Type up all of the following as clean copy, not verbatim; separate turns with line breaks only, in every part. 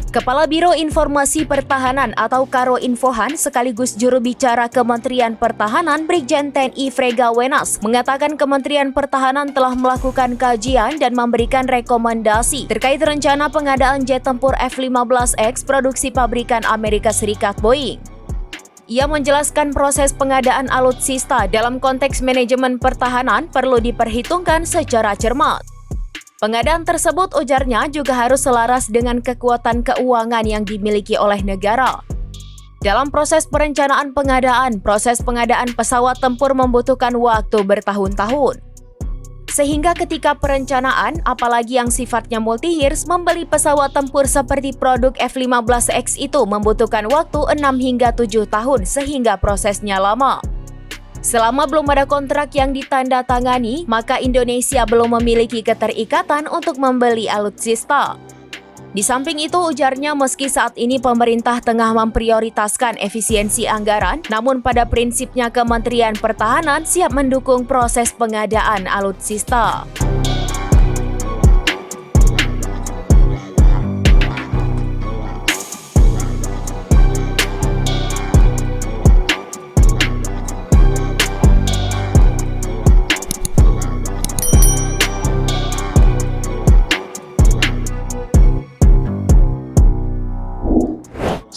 Kepala Biro Informasi Pertahanan atau Karo Infohan sekaligus juru bicara Kementerian Pertahanan Brigjen TNI Frega Wenas mengatakan Kementerian Pertahanan telah melakukan kajian dan memberikan rekomendasi terkait rencana pengadaan jet tempur F-15X produksi pabrikan Amerika Serikat Boeing. Ia menjelaskan proses pengadaan alutsista dalam konteks manajemen pertahanan perlu diperhitungkan secara cermat. Pengadaan tersebut, ujarnya, juga harus selaras dengan kekuatan keuangan yang dimiliki oleh negara. Dalam proses perencanaan pengadaan, proses pengadaan pesawat tempur membutuhkan waktu bertahun-tahun. Sehingga ketika perencanaan, apalagi yang sifatnya multi-years, membeli pesawat tempur seperti produk F-15X itu membutuhkan waktu 6 hingga 7 tahun sehingga prosesnya lama. Selama belum ada kontrak yang ditandatangani, maka Indonesia belum memiliki keterikatan untuk membeli alutsista. Di samping itu, ujarnya, meski saat ini pemerintah tengah memprioritaskan efisiensi anggaran, namun pada prinsipnya Kementerian Pertahanan siap mendukung proses pengadaan alutsista.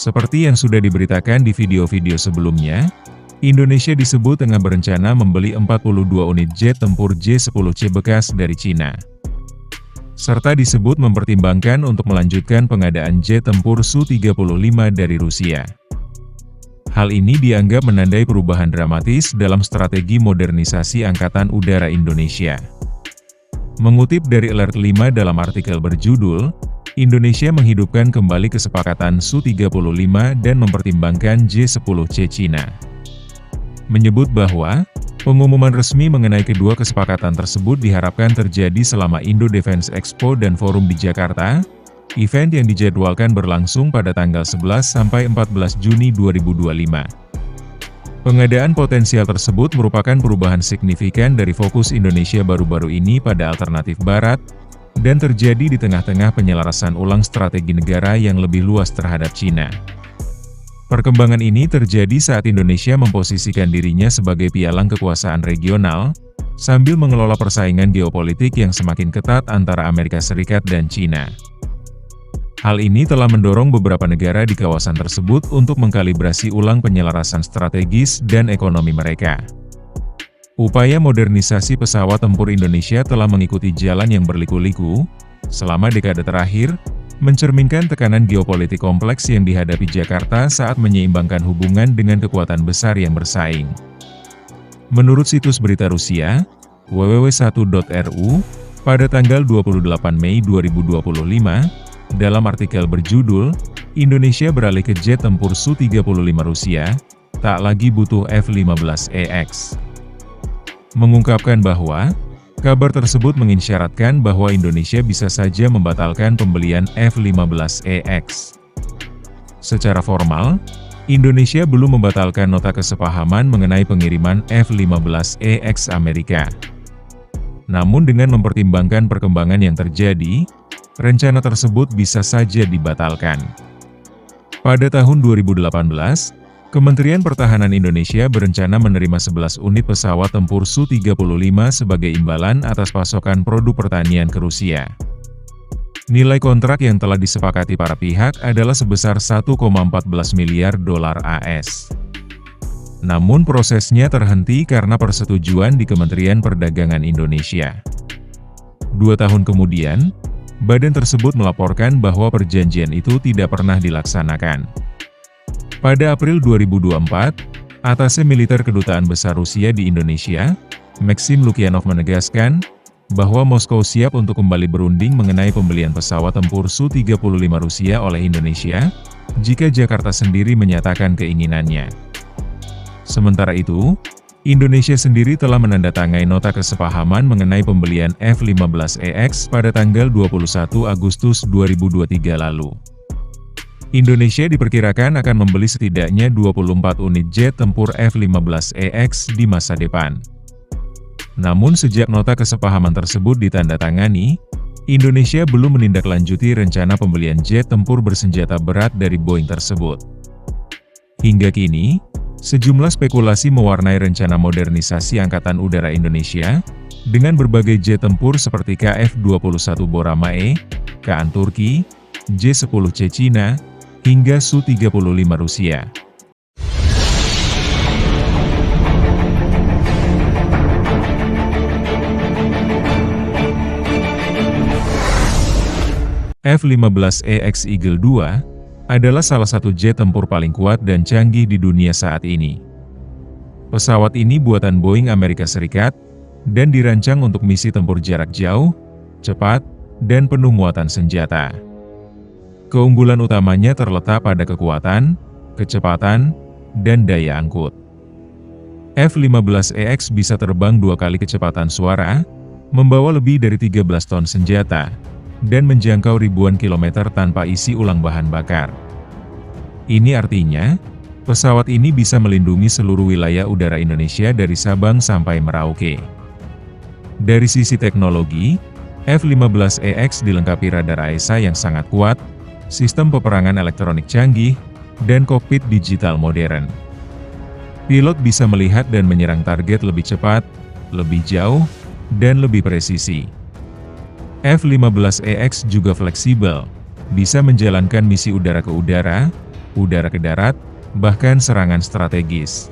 Seperti yang sudah diberitakan di video-video sebelumnya, Indonesia disebut tengah berencana membeli 42 unit jet tempur J-10C bekas dari Cina. Serta disebut mempertimbangkan untuk melanjutkan pengadaan jet tempur Su-35 dari Rusia. Hal ini dianggap menandai perubahan dramatis dalam strategi modernisasi Angkatan Udara Indonesia. Mengutip dari Alert 5 dalam artikel berjudul, Indonesia menghidupkan kembali kesepakatan Su-35 dan mempertimbangkan J-10C Cina. Menyebut bahwa, pengumuman resmi mengenai kedua kesepakatan tersebut diharapkan terjadi selama Indo Defense Expo dan Forum di Jakarta, event yang dijadwalkan berlangsung pada tanggal 11 sampai 14 Juni 2025. Pengadaan potensial tersebut merupakan perubahan signifikan dari fokus Indonesia baru-baru ini pada alternatif barat, dan terjadi di tengah-tengah penyelarasan ulang strategi negara yang lebih luas terhadap Cina. Perkembangan ini terjadi saat Indonesia memposisikan dirinya sebagai pialang kekuasaan regional, sambil mengelola persaingan geopolitik yang semakin ketat antara Amerika Serikat dan Cina. Hal ini telah mendorong beberapa negara di kawasan tersebut untuk mengkalibrasi ulang penyelarasan strategis dan ekonomi mereka. Upaya modernisasi pesawat tempur Indonesia telah mengikuti jalan yang berliku-liku selama dekade terakhir, mencerminkan tekanan geopolitik kompleks yang dihadapi Jakarta saat menyeimbangkan hubungan dengan kekuatan besar yang bersaing. Menurut situs berita Rusia, www1.ru, pada tanggal 28 Mei 2025, dalam artikel berjudul, Indonesia beralih ke jet tempur Su-35 Rusia, tak lagi butuh F-15EX. Mengungkapkan bahwa, kabar tersebut mengisyaratkan bahwa Indonesia bisa saja membatalkan pembelian F-15EX. Secara formal, Indonesia belum membatalkan nota kesepahaman mengenai pengiriman F-15EX Amerika. Namun dengan mempertimbangkan perkembangan yang terjadi, rencana tersebut bisa saja dibatalkan. Pada tahun 2018, Kementerian Pertahanan Indonesia berencana menerima 11 unit pesawat tempur Su-35 sebagai imbalan atas pasokan produk pertanian ke Rusia. Nilai kontrak yang telah disepakati para pihak adalah sebesar 1,14 miliar dolar AS. Namun prosesnya terhenti karena persetujuan di Kementerian Perdagangan Indonesia. 2 tahun kemudian, badan tersebut melaporkan bahwa perjanjian itu tidak pernah dilaksanakan. Pada April 2024, Atase Militer Kedutaan Besar Rusia di Indonesia, Maxim Lukyanov menegaskan bahwa Moskow siap untuk kembali berunding mengenai pembelian pesawat tempur Su-35 Rusia oleh Indonesia, jika Jakarta sendiri menyatakan keinginannya. Sementara itu, Indonesia sendiri telah menandatangani nota kesepahaman mengenai pembelian F-15EX pada tanggal 21 Agustus 2023 lalu. Indonesia diperkirakan akan membeli setidaknya 24 unit jet tempur F-15EX di masa depan. Namun sejak nota kesepahaman tersebut ditandatangani, Indonesia belum menindaklanjuti rencana pembelian jet tempur bersenjata berat dari Boeing tersebut. Hingga kini, sejumlah spekulasi mewarnai rencana modernisasi Angkatan Udara Indonesia, dengan berbagai jet tempur seperti KF-21 Boramae, KAN Turki, J-10C Cina, hingga Su-35 Rusia. F-15EX Eagle II adalah salah satu jet tempur paling kuat dan canggih di dunia saat ini. Pesawat ini buatan Boeing Amerika Serikat, dan dirancang untuk misi tempur jarak jauh, cepat, dan penuh muatan senjata. Keunggulan utamanya terletak pada kekuatan, kecepatan, dan daya angkut. F-15EX bisa terbang 2 kali kecepatan suara, membawa lebih dari 13 ton senjata, dan menjangkau ribuan kilometer tanpa isi ulang bahan bakar. Ini artinya, pesawat ini bisa melindungi seluruh wilayah udara Indonesia dari Sabang sampai Merauke. Dari sisi teknologi, F-15EX dilengkapi radar AESA yang sangat kuat, sistem peperangan elektronik canggih, dan kokpit digital modern. Pilot bisa melihat dan menyerang target lebih cepat, lebih jauh, dan lebih presisi. F-15EX juga fleksibel, bisa menjalankan misi udara ke udara ke darat, bahkan serangan strategis.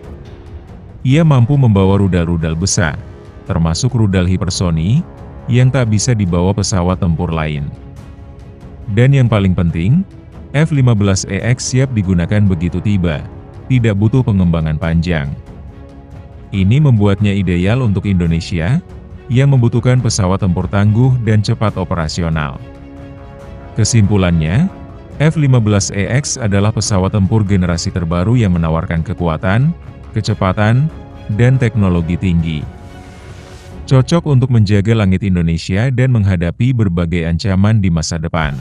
Ia mampu membawa rudal-rudal besar, termasuk rudal hipersoni, yang tak bisa dibawa pesawat tempur lain. Dan yang paling penting, F-15EX siap digunakan begitu tiba, tidak butuh pengembangan panjang. Ini membuatnya ideal untuk Indonesia, yang membutuhkan pesawat tempur tangguh dan cepat operasional. Kesimpulannya, F-15EX adalah pesawat tempur generasi terbaru yang menawarkan kekuatan, kecepatan, dan teknologi tinggi. Cocok untuk menjaga langit Indonesia dan menghadapi berbagai ancaman di masa depan.